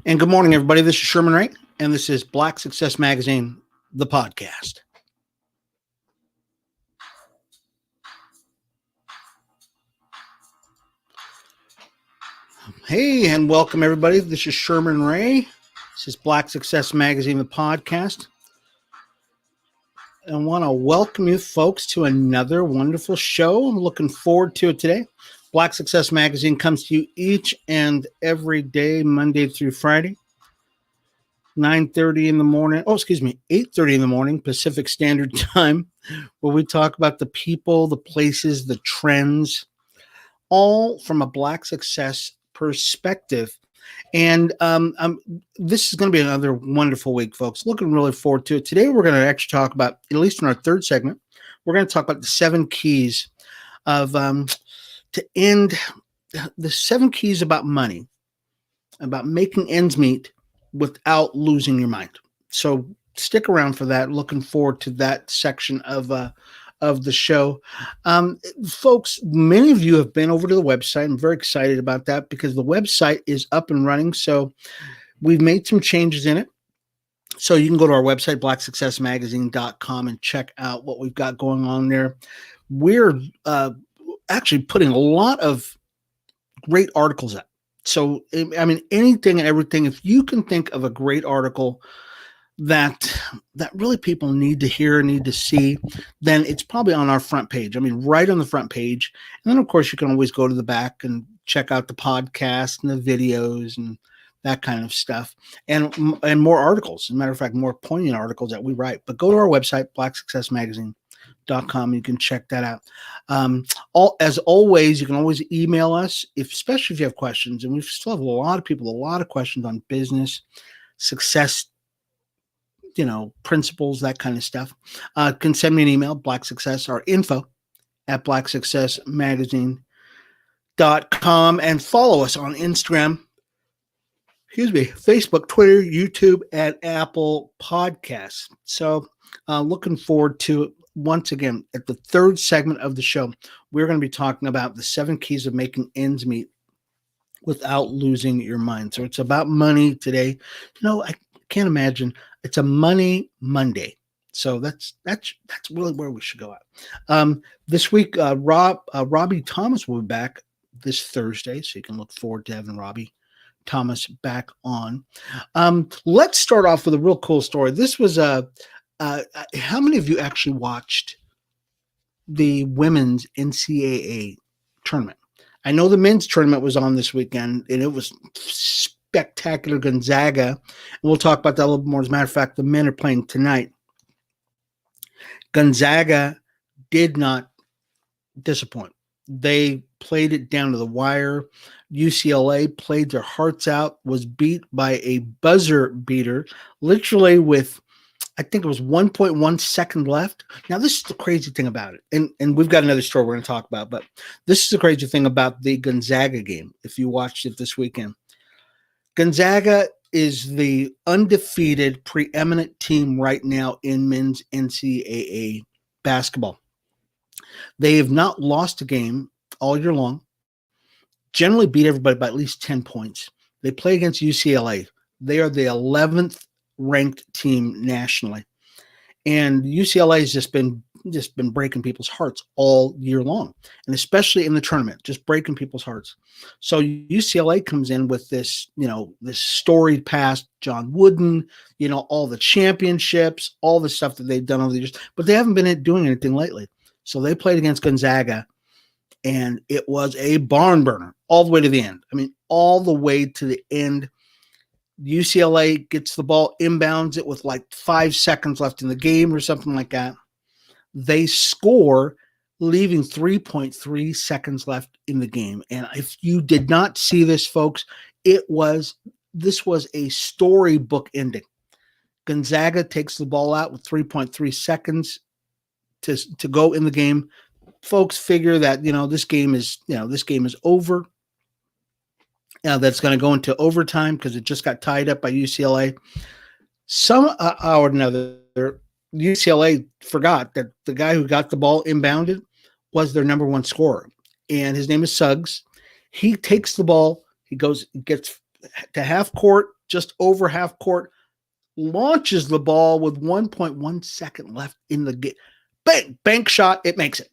And good morning, everybody. This is Sherman Ray, and this is Black Success Magazine, the podcast. Hey, and welcome, everybody. This is Sherman Ray. This is Black Success Magazine, the podcast. I want to welcome you folks to another wonderful show. I'm looking forward to it today. Black Success Magazine comes to you each and every day, Monday through Friday. 9:30 in the morning. 8:30 in the morning, Pacific Standard Time, where we talk about the people, the places, the trends, all from a Black success perspective. And this is going to be another wonderful week, folks. Looking really forward to it. Today, we're going to actually talk about, at least in our third segment, we're going to talk about the 7 keys of to end the 7 keys about money, about making ends meet without losing your mind. So stick around for that. Looking forward to that section of the show. Folks, many of you have been over to the website. I'm very excited about that because the website is up and running. So we've made some changes in it. So you can go to our website, blacksuccessmagazine.com, and check out what we've got going on there. We're actually putting a lot of great articles up. So, I mean, anything and everything, if you can think of a great article that really people need to hear, need to see, then it's probably on our front page. I mean, right on the front page. And then, of course, you can always go to the back and check out the podcast and the videos and that kind of stuff. And more articles. As a matter of fact, more poignant articles that we write. But go to our website, blacksuccessmagazine.com. You can check that out. As always, you can always email us, especially if you have questions. And we still have a lot of people, a lot of questions on business, success, principles, that kind of stuff. Can send me an email, Black Success, or info at blacksuccessmagazine.com, and follow us on Instagram, Facebook, Twitter, YouTube, and Apple Podcasts. So looking forward to it. Once again, at the third segment of the show, we're going to be talking about the 7 keys of making ends meet without losing your mind. So it's about money today. I can't imagine. It's a Money Monday. So that's really where we should go at. This week, Robbie Thomas will be back this Thursday, so you can look forward to having Robbie Thomas back on. Let's start off with a real cool story. This was how many of you actually watched the women's NCAA tournament? I know the men's tournament was on this weekend, and it was spectacular. Gonzaga, and we'll talk about that a little more. As a matter of fact, the men are playing tonight. Gonzaga did not disappoint. They played it down to the wire. UCLA played their hearts out, was beat by a buzzer beater, literally with, I think it was 1.1 second left. Now, this is the crazy thing about it. And we've got another story we're going to talk about, but this is the crazy thing about the Gonzaga game, if you watched it this weekend. Gonzaga is the undefeated, preeminent team right now in men's NCAA basketball. They have not lost a game all year long, generally beat everybody by at least 10 points. They play against UCLA. They are the 11th ranked team nationally, and UCLA has just been breaking people's hearts all year long, and especially in the tournament, just breaking people's hearts. So UCLA comes in with this, this storied past, John Wooden, all the championships, all the stuff that they've done over the years, but they haven't been doing anything lately. So they played against Gonzaga, and it was a barn burner all the way to the end. I mean, all the way to the end. UCLA gets the ball, inbounds it with like 5 seconds left in the game or something like that. They score, leaving 3.3 seconds left in the game. And if you did not see this, folks, this was a storybook ending. Gonzaga takes the ball out with 3.3 seconds to go in the game. Folks figure that, this game is over. That's going to go into overtime because it just got tied up by UCLA. Somehow or another, UCLA forgot that the guy who got the ball inbounded was their number 1 scorer, and his name is Suggs. He takes the ball, he gets to half court, just over half court, launches the ball with 1.1 second left in the game. Bang, bank shot, it makes it.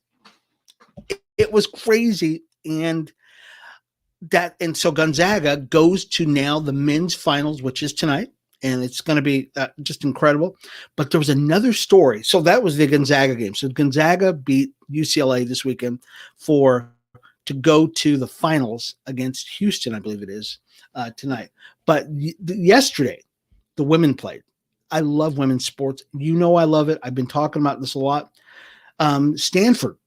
It was crazy. And so Gonzaga goes to now the men's finals, which is tonight, and it's going to be just incredible. But there was another story. So that was the Gonzaga game. So Gonzaga beat UCLA this weekend to go to the finals against Houston, I believe it is, tonight. But yesterday, the women played. I love women's sports. You know I love it. I've been talking about this a lot. Stanford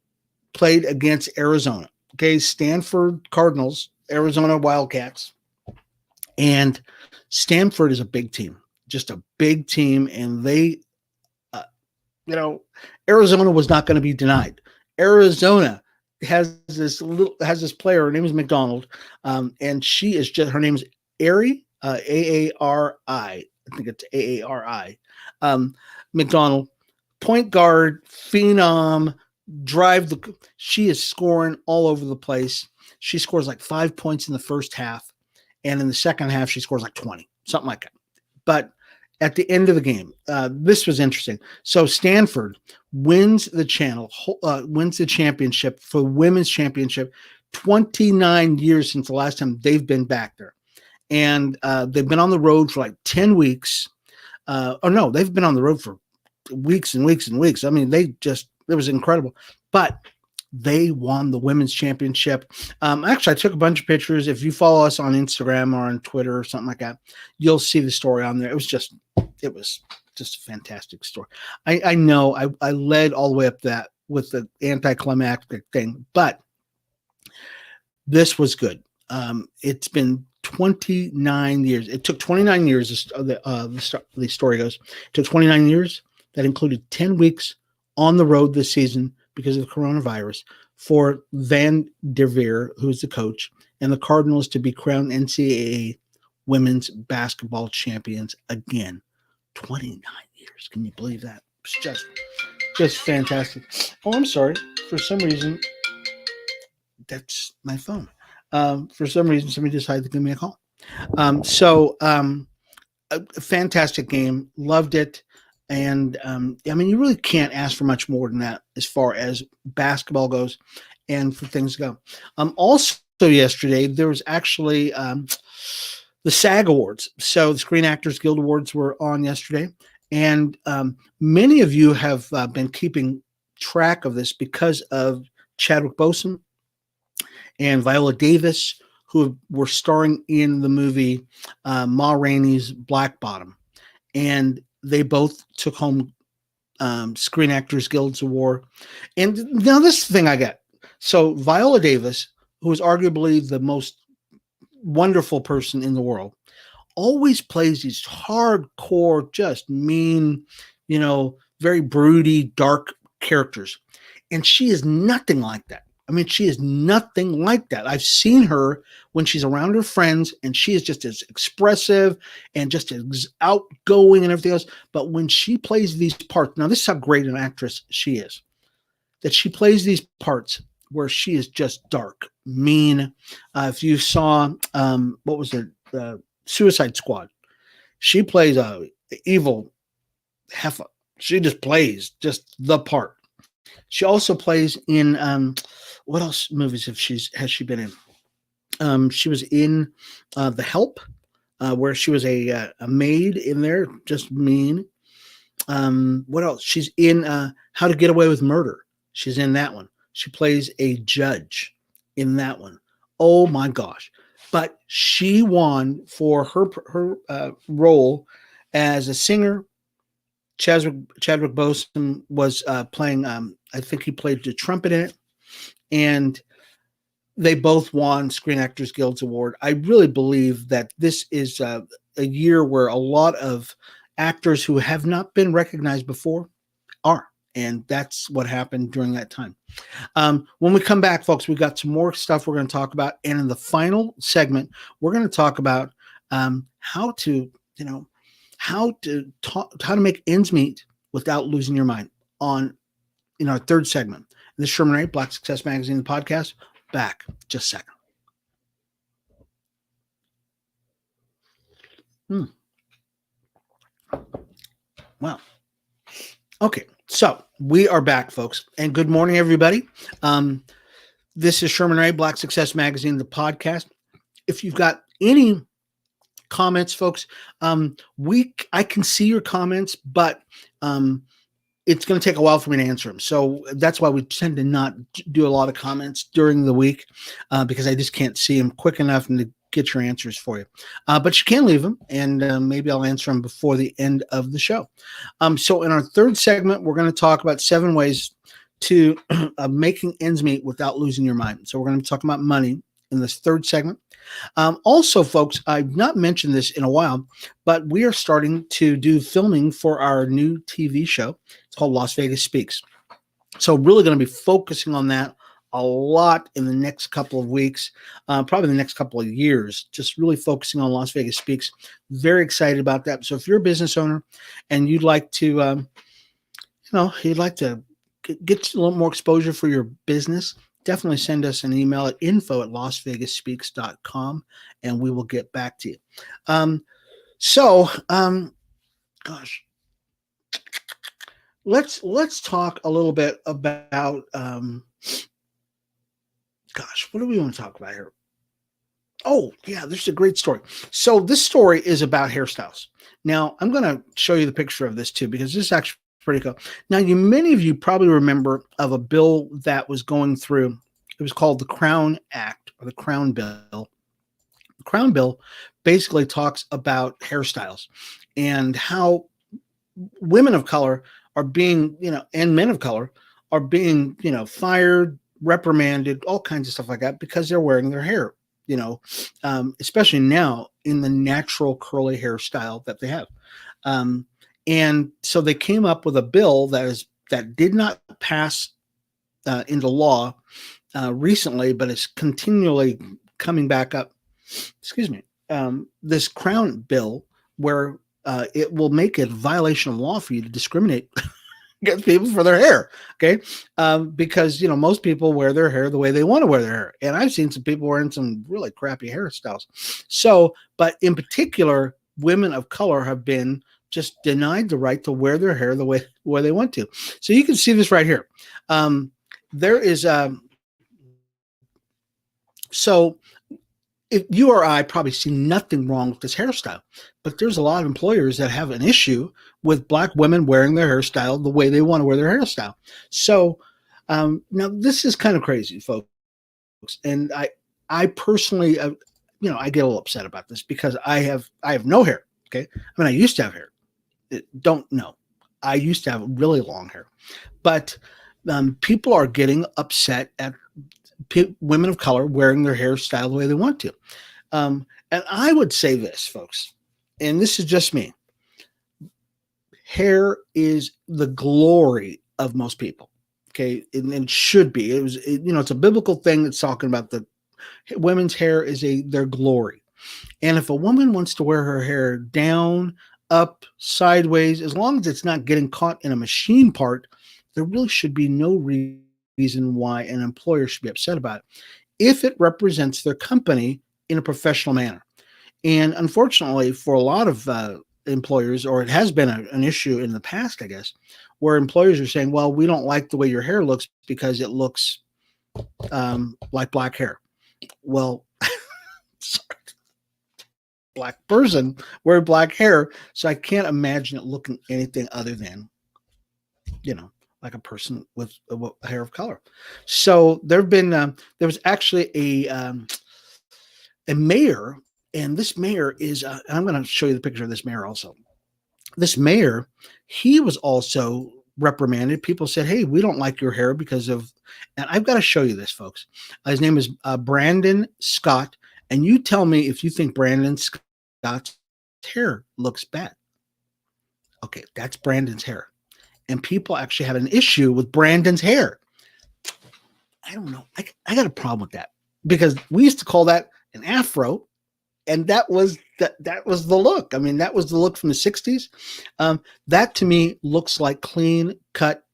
played against Arizona. Okay, Stanford Cardinals, Arizona Wildcats. And Stanford is a big team, just a big team. And they, Arizona was not going to be denied. Arizona has this player. Her name is McDonald, and she is her name is Ari, Aari. I think it's Aari. McDonald, point guard, phenom, she is scoring all over the place. She scores like 5 points in the first half, and in the second half she scores like 20, something like that. But at the end of the game, this was interesting. So Stanford wins the championship for women's championship. 29 years since the last time they've been back there, and they've been on the road for like 10 weeks. They've been on the road for weeks and weeks and weeks. I mean, it was incredible. But they won the women's championship. Actually, I took a bunch of pictures. If you follow us on Instagram or on Twitter or something like that, you'll see the story on there. It was just a fantastic story. I know I led all the way up that with the anticlimactic thing, but this was good. It's been 29 years. It took 29 years. The story goes. It took 29 years. That included 10 weeks on the road this season because of the coronavirus for Van Derveer, who is the coach, and the Cardinals to be crowned NCAA women's basketball champions again. 29 years. Can you believe that? It's just fantastic. Oh, I'm sorry. For some reason, that's my phone. For some reason, somebody decided to give me a call. A fantastic game. Loved it. And you really can't ask for much more than that as far as basketball goes and for things to go. Also yesterday, there was actually the SAG Awards. So the Screen Actors Guild Awards were on yesterday. And many of you have been keeping track of this because of Chadwick Boseman and Viola Davis, who were starring in the movie Ma Rainey's Black Bottom. And they both took home Screen Actors Guild's Award. And now this is the thing I get. So Viola Davis, who is arguably the most wonderful person in the world, always plays these hardcore, just mean, very broody, dark characters. And she is nothing like that. I mean, she is nothing like that. I've seen her when she's around her friends, and she is just as expressive and just as outgoing and everything else. But when she plays these parts, now this is how great an actress she is, that she plays these parts where she is just dark, mean. If you saw, what was it, Suicide Squad, she plays a evil heifer. She just plays just the part. She also plays in what else movies has she been in? She was in The Help, where she was a maid in there, just mean. What else? She's in How to Get Away with Murder. She's in that one. She plays a judge in that one. Oh my gosh. But she won for her role as a singer. Chadwick Boseman was playing, I think he played the trumpet in it. And they both won Screen Actors Guild's Award. I really believe that this is a year where a lot of actors who have not been recognized before are. And that's what happened during that time. When we come back, folks, we've got some more stuff we're going to talk about. And in the final segment, we're going to talk about how to make ends meet without losing your mind in our third segment. This is Sherman Ray, Black Success Magazine, the podcast. Back just a second. Hmm. Wow. Okay. So we are back, folks, and good morning, everybody. Um, this is Sherman Ray, Black Success Magazine, the podcast. If you've got any comments, folks, I can see your comments, but um, it's going to take a while for me to answer them. So that's why we tend to not do a lot of comments during the week because I just can't see them quick enough and to get your answers for you. But you can leave them, and maybe I'll answer them before the end of the show. So in our third segment, we're going to talk about 7 ways to making ends meet without losing your mind. So we're going to be talking about money in this third segment. Also, folks, I've not mentioned this in a while, but we are starting to do filming for our new TV show. It's called Las Vegas Speaks. So really going to be focusing on that a lot in the next couple of weeks, probably the next couple of years, just really focusing on Las Vegas Speaks. Very excited about that. So if you're a business owner and you'd like to, you'd like to get a little more exposure for your business, definitely send us an email at info@lasvegasspeaks.com and we will get back to you. Gosh, let's talk a little bit about, what do we want to talk about here? Oh, yeah, this is a great story. So this story is about hairstyles. Now, I'm going to show you the picture of this too, because this is actually pretty cool. Now, many of you probably remember of a bill that was going through. It was called the Crown Act or the Crown Bill. The Crown Bill basically talks about hairstyles and how women of color are being, and men of color are being, fired, reprimanded, all kinds of stuff like that because they're wearing their hair, especially now in the natural curly hairstyle that they have. And so they came up with a bill that did not pass into law recently, but it's continually coming back up. Excuse me. This Crown Bill, where it will make it a violation of law for you to discriminate against people for their hair. Okay. Because, most people wear their hair the way they want to wear their hair. And I've seen some people wearing some really crappy hairstyles. So, but in particular, women of color have been just denied the right to wear their hair the way they want to. So you can see this right here. There is, so if you or I probably see nothing wrong with this hairstyle, but there's a lot of employers that have an issue with Black women wearing their hairstyle the way they want to wear their hairstyle. So now this is kind of crazy, folks. And I personally, I get a little upset about this because I have no hair. Okay. I mean, I used to have hair. Don't know. I used to have really long hair, but people are getting upset at women of color wearing their hairstyle the way they want to. And I would say this, folks, and this is just me. Hair is the glory of most people. Okay. And it should be. It's a biblical thing that's talking about the women's hair is their glory. And if a woman wants to wear her hair down, up, sideways, as long as it's not getting caught in a machine part, there really should be no reason why an employer should be upset about it if it represents their company in a professional manner. And unfortunately, for a lot of employers, or it has been an issue in the past, I guess, where employers are saying, well, we don't like the way your hair looks because it looks like black hair. Well, sorry. Black person wearing black hair, so I can't imagine it looking anything other than, like a person with a hair of color. So there was actually a mayor, and this mayor is, I'm going to show you the picture of this mayor also. This mayor, he was also reprimanded. People said, hey, we don't like your hair because of, and I've got to show you this, folks. His name is Brandon Scott. And you tell me if you think Brandon Scott's hair looks bad. Okay, that's Brandon's hair. And people actually had an issue with Brandon's hair. I don't know. I got a problem with that because we used to call that an afro, and that was the look. I mean, that was the look from the 60s. That to me looks like clean cut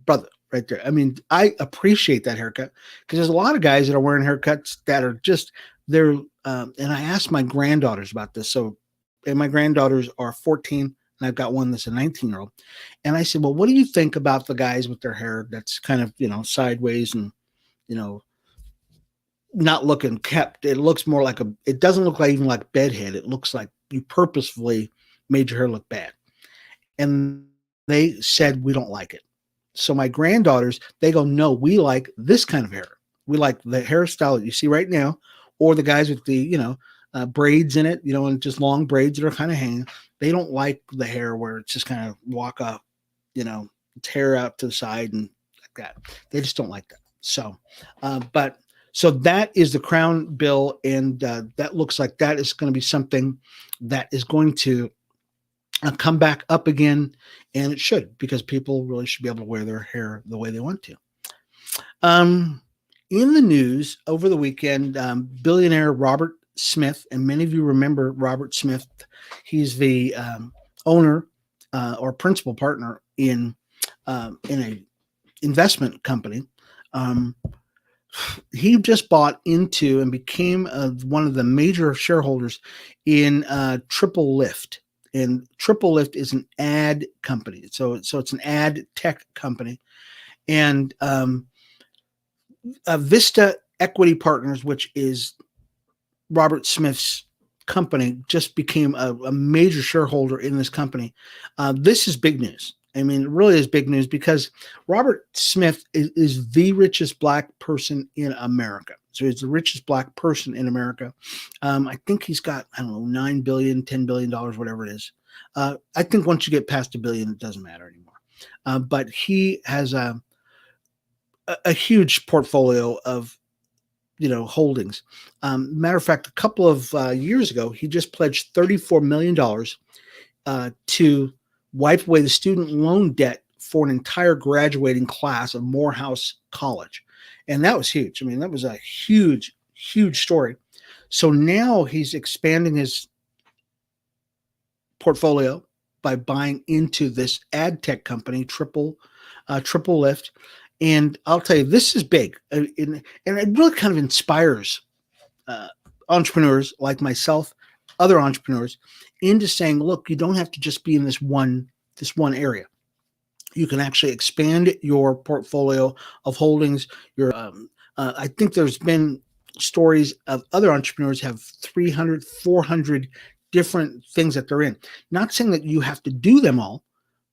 brother right there. I mean, I appreciate that haircut because there's a lot of guys that are wearing haircuts that are just and I asked my granddaughters about this. So and my granddaughters are 14, and I've got one that's a 19-year-old. And I said, well, what do you think about the guys with their hair that's kind of, sideways and, you know, not looking kept? It looks more like it doesn't look like even like bedhead. It looks like you purposefully made your hair look bad. And they said, we don't like it. So my granddaughters, they go, no, we like this kind of hair. We like the hairstyle that you see right now, or the guys with the, braids in it, and just long braids that are kind of hanging. They don't like the hair where it's just kind of walk up, its hair out to the side and like that. They just don't like that. So, so that is the Crown bill, and that looks like that is going to be something that is going to come back up again, and it should, because people really should be able to wear their hair the way they want to. In the news over the weekend, billionaire Robert Smith, and many of you remember Robert Smith. He's the owner or principal partner in a investment company. He just bought into and became one of the major shareholders in Triple Lift. And Triple Lift is an ad company. So it's an ad tech company. And Vista Equity Partners, which is Robert Smith's company, just became a major shareholder in this company. This is big news. I mean, it really is big news, because Robert Smith is the richest Black person in America. So he's the richest Black person in America. I think he's got, I don't know, $9 billion, $10 billion, whatever it is. I think once you get past $1 billion, it doesn't matter anymore. But he has a huge portfolio of, holdings. Matter of fact, a couple of years ago, he just pledged $34 million to wipe away the student loan debt for an entire graduating class of Morehouse College. And that was huge. I mean, that was a huge, huge story. So now he's expanding his portfolio by buying into this ad tech company, Triple Lift. And I'll tell you, this is big. And it really kind of inspires entrepreneurs like myself, other entrepreneurs, into saying, look, you don't have to just be in this one area. You can actually expand your portfolio of holdings. I think there's been stories of other entrepreneurs have 300, 400 different things that they're in. Not saying that you have to do them all,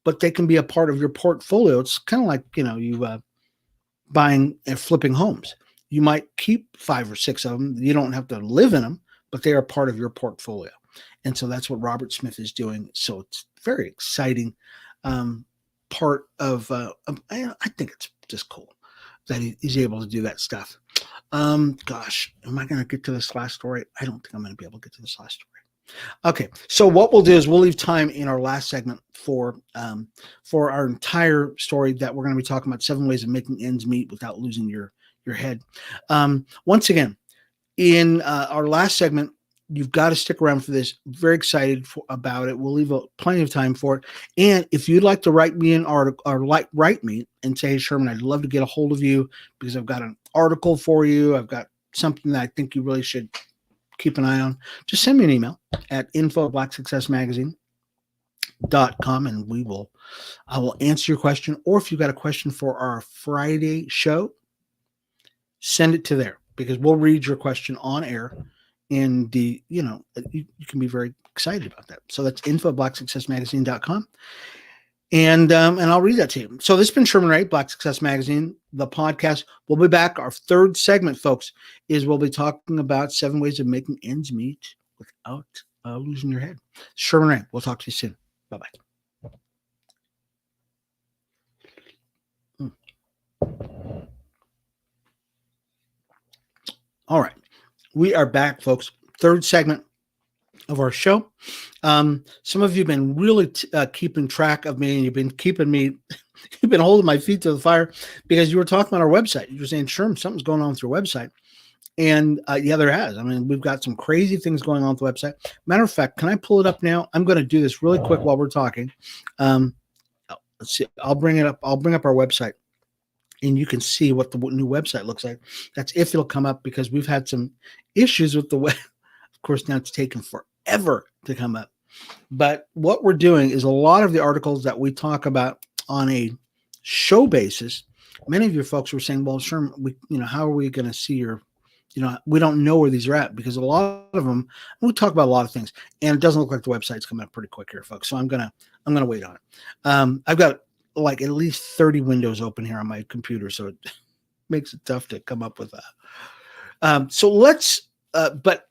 but they can be a part of your portfolio. It's kind of like, you buying and flipping homes. You might keep 5 or 6 of them. You don't have to live in them, but they are part of your portfolio. And so that's what Robert Smith is doing. So it's very exciting part of, I think it's just cool that he's able to do that stuff. Gosh, am I going to get to this last story? I don't think I'm going to be able to get to this last story. Okay, so what we'll do is we'll leave time in our last segment for our entire story that we're going to be talking about 7 ways of making ends meet without losing your head. Once again, in our last segment, you've got to stick around for this. Very excited about it. We'll leave plenty of time for it. And if you'd like to write me an article, or write me and say, hey, Sherman, I'd love to get a hold of you because I've got an article for you. I've got something that I think you really should keep an eye on. Just send me an email at info@blacksuccessmagazine.com, and I will answer your question. Or if you've got a question for our Friday show, send it to there, because we'll read your question on air. And you can be very excited about that. So that's info@blacksuccessmagazine.com. And I'll read that to you. So this has been Sherman Ray, Black Success Magazine, the podcast. We'll be back. Our third segment, folks, is we'll be talking about 7 ways of making ends meet without losing your head. Sherman Ray, we'll talk to you soon. Bye-bye. All right. We are back, folks. Third segment of our show. Some of you have been really keeping track of me, and you've been holding my feet to the fire, because you were talking about our website. You were saying, Sherm, something's going on with your website. And yeah, there has. I mean, we've got some crazy things going on with the website. Matter of fact, can I pull it up now? I'm going to do this really quick while we're talking. Let's see. I'll bring it up. I'll bring up our website, and you can see what the new website looks like. That's if it'll come up, because we've had some issues with the web. Of course, now it's taken forever to come up. But what we're doing is a lot of the articles that we talk about on a show basis. Many of your folks were saying, "Well, Sherm, how are we going to see your, we don't know where these are at because a lot of them. We talk about a lot of things, and it doesn't look like the website's coming up pretty quick here, folks. So I'm gonna wait on it. I've got like at least 30 windows open here on my computer, so it makes it tough to come up with that. So let's, but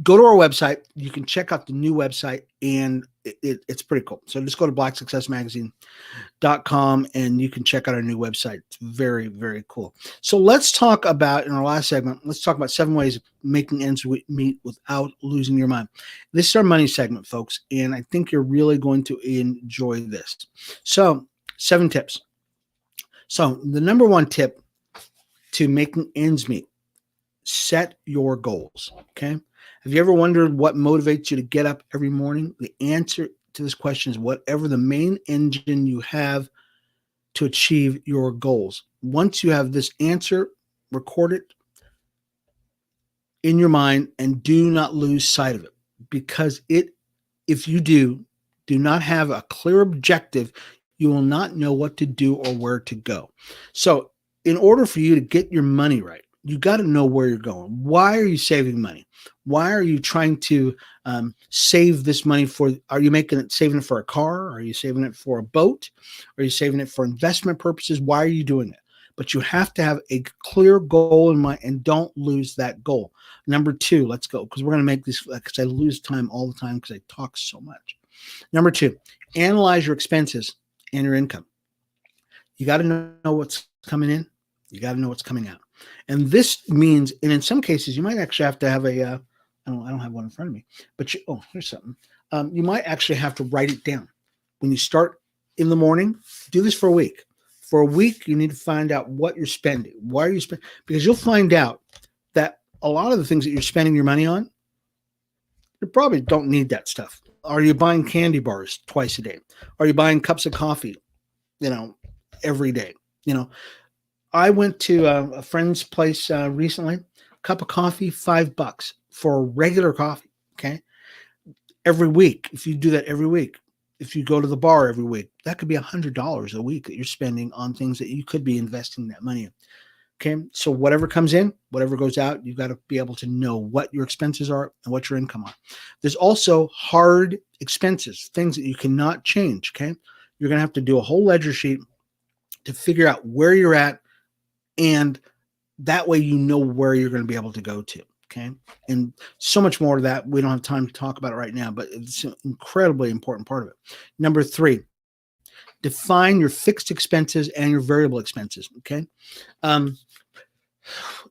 go to our website. You can check out the new website, and it's pretty cool. So just go to blacksuccessmagazine.com and you can check out our new website. It's very, very cool. So let's talk about, in our last segment, let's talk about 7 ways of making ends meet without losing your mind. This is our money segment, folks, and I think you're really going to enjoy this. So 7 tips. So the number 1 tip to making ends meet, set your goals. Okay. Have you ever wondered what motivates you to get up every morning? The answer to this question is whatever the main engine you have to achieve your goals. Once you have this answer, record it in your mind and do not lose sight of it, because if you do not have a clear objective, you will not know what to do or where to go. So in order for you to get your money right, you got to know where you're going. Why are you saving money? Why are you trying to save this money for? Are you saving it for a car? Are you saving it for a boat? Are you saving it for investment purposes? Why are you doing it? But you have to have a clear goal in mind and don't lose that goal. Number 2, let's go, because we're going to make this, because I lose time all the time because I talk so much. Number 2, analyze your expenses and your income. You got to know what's coming in. You got to know what's coming out. And this means, and in some cases, you might actually have to have I don't have one in front of me, but here's something. You might actually have to write it down. When you start in the morning, do this for a week. For a week, you need to find out what you're spending. Why are you spending? Because you'll find out that a lot of the things that you're spending your money on, you probably don't need that stuff. Are you buying candy bars twice a day? Are you buying cups of coffee, every day? I went to a friend's place recently. Cup of coffee, $5 for regular coffee. Okay, every week. If you do that every week, if you go to the bar every week, that could be $100 a week that you're spending on things that you could be investing that money in. Okay, so whatever comes in, whatever goes out, you've got to be able to know what your expenses are and what your income are. There's also hard expenses, things that you cannot change. Okay, you're going to have to do a whole ledger sheet to figure out where you're at. And that way, you know where you're going to be able to go to. Okay. And so much more to that. We don't have time to talk about it right now, but it's an incredibly important part of it. Number 3, define your fixed expenses and your variable expenses. Okay.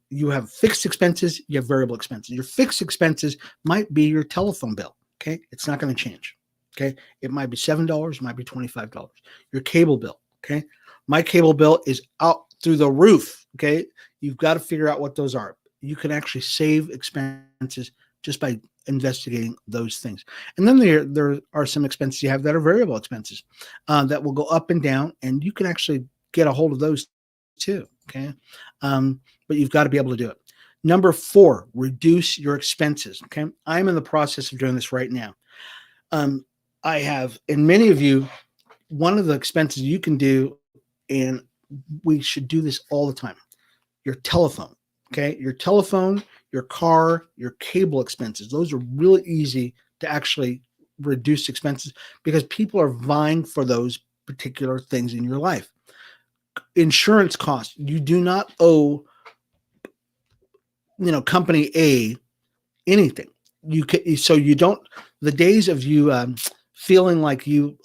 You have fixed expenses, you have variable expenses. Your fixed expenses might be your telephone bill. Okay. It's not going to change. Okay. It might be $7, it might be $25. Your cable bill. Okay. My cable bill is out through the roof. Okay. You've got to figure out what those are. You can actually save expenses just by investigating those things. And then there are some expenses you have that are variable expenses that will go up and down, and you can actually get a hold of those too. Okay. But you've got to be able to do it. Number 4, reduce your expenses. Okay. I'm in the process of doing this right now. I have, and many of you, one of the expenses you can do, and we should do this all the time, your telephone. Okay. Your telephone, your car, your cable expenses. Those are really easy to actually reduce expenses because people are vying for those particular things in your life. Insurance costs. You do not owe, company A anything. You can, so you don't, the days of you feeling like you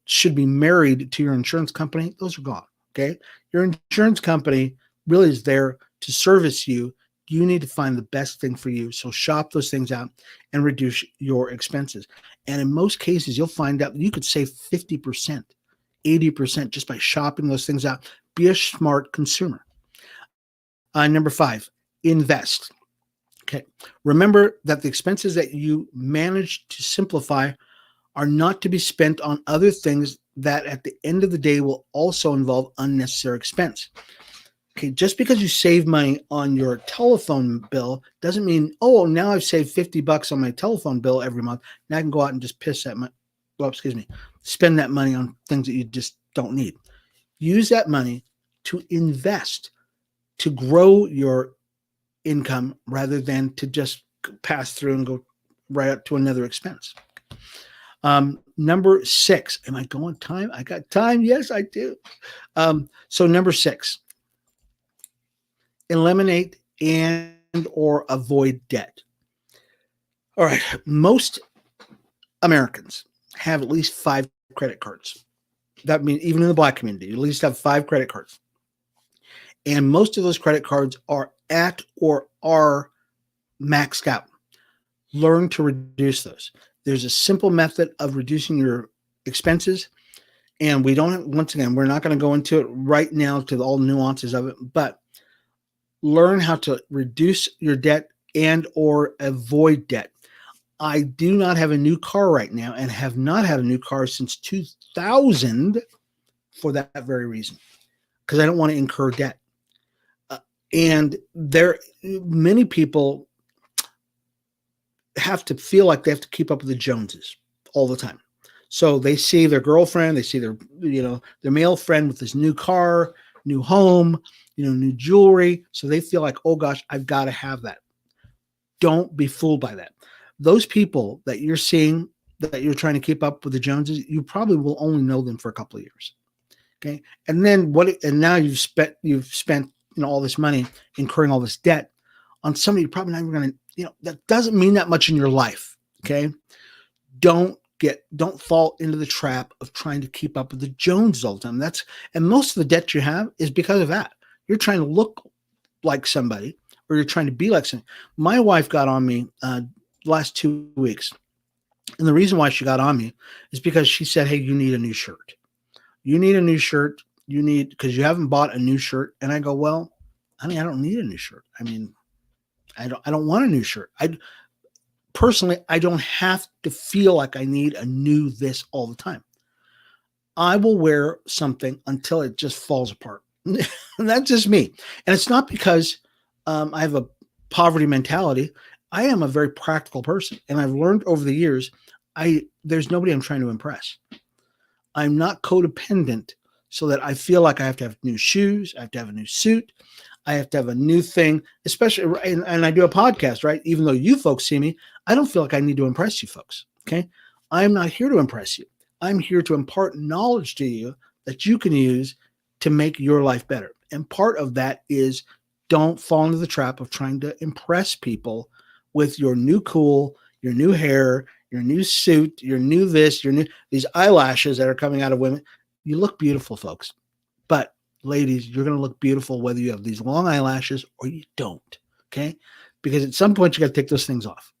should be married to your insurance company, those are gone. Okay. Your insurance company really is there to service you. You need to find the best thing for you. So shop those things out and reduce your expenses. And in most cases, you'll find out you could save 50%, 80% just by shopping those things out. Be a smart consumer. Number 5, invest. Okay. Remember that the expenses that you manage to simplify are not to be spent on other things that at the end of the day will also involve unnecessary expense. Okay, just because you save money on your telephone bill doesn't mean, oh, now I've saved $50 on my telephone bill every month. Now I can go out and just spend that money on things that you just don't need. Use that money to invest, to grow your income rather than to just pass through and go right up to another expense. Number 6, am I going time? I got time. Yes, I do. So number 6, eliminate and or avoid debt. All right. Most Americans have at least 5 credit cards. That means even in the Black community, you at least have 5 credit cards. And most of those credit cards are at or are maxed out. Learn to reduce those. There's a simple method of reducing your expenses. And we're not going to go into it right now to all nuances of it, but learn how to reduce your debt and or avoid debt. I do not have a new car right now and have not had a new car since 2000 for that very reason, because I don't want to incur debt. And many people have to feel like they have to keep up with the Joneses all the time. So they see their girlfriend, they see their male friend with this new car, new home, new jewelry. So they feel like, oh gosh, I've got to have that. Don't be fooled by that. Those people that you're seeing that you're trying to keep up with the Joneses, you probably will only know them for a couple of years. Okay. And then now you've spent all this money incurring all this debt on somebody you're probably not even going to, that doesn't mean that much in your life. Okay. Don't fall into the trap of trying to keep up with the Joneses all the time. And most of the debt you have is because of that. You're trying to look like somebody, or you're trying to be like somebody. My wife got on me last 2 weeks. And the reason why she got on me is because she said, hey, you need a new shirt. You need a new shirt. Because you haven't bought a new shirt. And I go, well, honey, I don't need a new shirt. I mean, I don't want a new shirt. Personally, I don't have to feel like I need a new this all the time. I will wear something until it just falls apart. That's just me. And it's not because I have a poverty mentality. I am a very practical person. And I've learned over the years, there's nobody I'm trying to impress. I'm not codependent so that I feel like I have to have new shoes. I have to have a new suit. I have to have a new thing, especially, and I do a podcast, right? Even though you folks see me, I don't feel like I need to impress you folks, okay? I'm not here to impress you. I'm here to impart knowledge to you that you can use to make your life better. And part of that is don't fall into the trap of trying to impress people with your new cool, your new hair, your new suit, your new this, these eyelashes that are coming out of women. You look beautiful, folks. But ladies, you're going to look beautiful whether you have these long eyelashes or you don't, okay? Because at some point, you got to take those things off,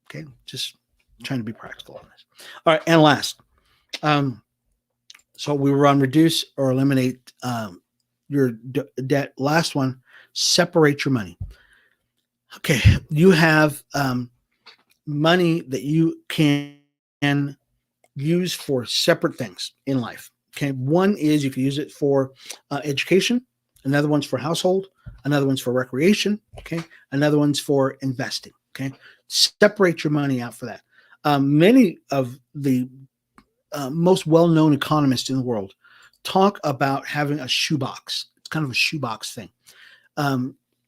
okay? Just trying to be practical on this. All right, and last. So we were on reduce or eliminate your debt. Last one, separate your money. Okay, you have money that you can use for separate things in life. Okay, one is you can use it for education. Another one's for household. Another one's for recreation. Okay, another one's for investing. Okay, separate your money out for that. Many of the most well-known economists in the world talk about having a shoebox. It's kind of a shoebox thing,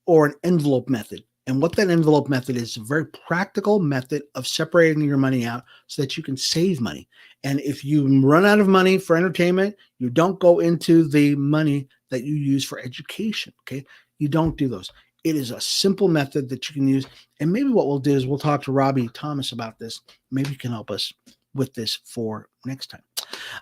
or an envelope method. And what that envelope method is a very practical method of separating your money out so that you can save money. And if you run out of money for entertainment, you don't go into the money that you use for education. Okay. You don't do those. It is a simple method that you can use. And maybe what we'll do is we'll talk to Robbie Thomas about this. Maybe he can help us with this for next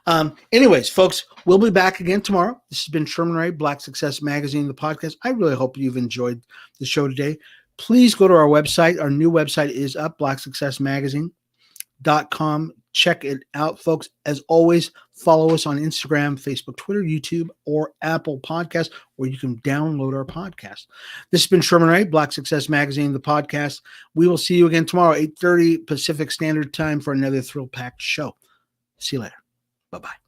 time. Anyways, folks, we'll be back again tomorrow. This has been Sherman Ray, Black Success Magazine, the podcast. I really hope you've enjoyed the show today. Please go to our website. Our new website is up, blacksuccessmagazine.com. Check it out, folks. As always, follow us on Instagram, Facebook, Twitter, YouTube, or Apple Podcasts, where you can download our podcast. This has been Sherman Ray, Black Success Magazine, the podcast. We will see you again tomorrow, 8:30 Pacific Standard Time for another thrill-packed show. See you later. Bye-bye.